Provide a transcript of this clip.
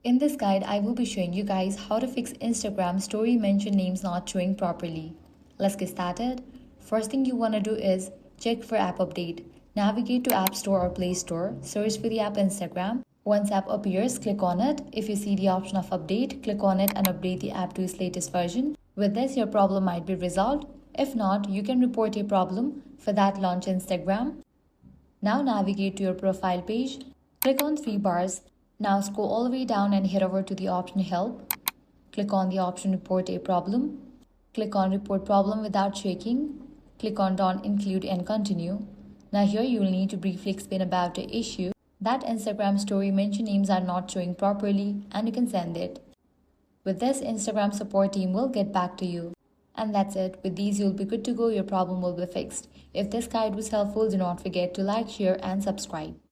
In this guide, I will be showing you guys how to fix Instagram story mention names not showing properly. Let's get started. First thing you want to do is check for app update. Navigate to App Store or Play Store, search for the app Instagram. Once app appears, click on it. If you see the option of update, click on it and update the app to its latest version. With this, your problem might be resolved. If not, you can report a problem. For that, launch Instagram. Now navigate to your profile page. Click on three bars. Now scroll all the way down and head over to the option Help. Click on the option Report a Problem. Click on Report Problem without shaking. Click on Don't Include and Continue. Now here you will need to briefly explain about the issue that Instagram story mention names are not showing properly and you can send it. With this, Instagram support team will get back to you. And that's it. With these, you'll be good to go. Your problem will be fixed. If this guide was helpful, do not forget to like, share and subscribe.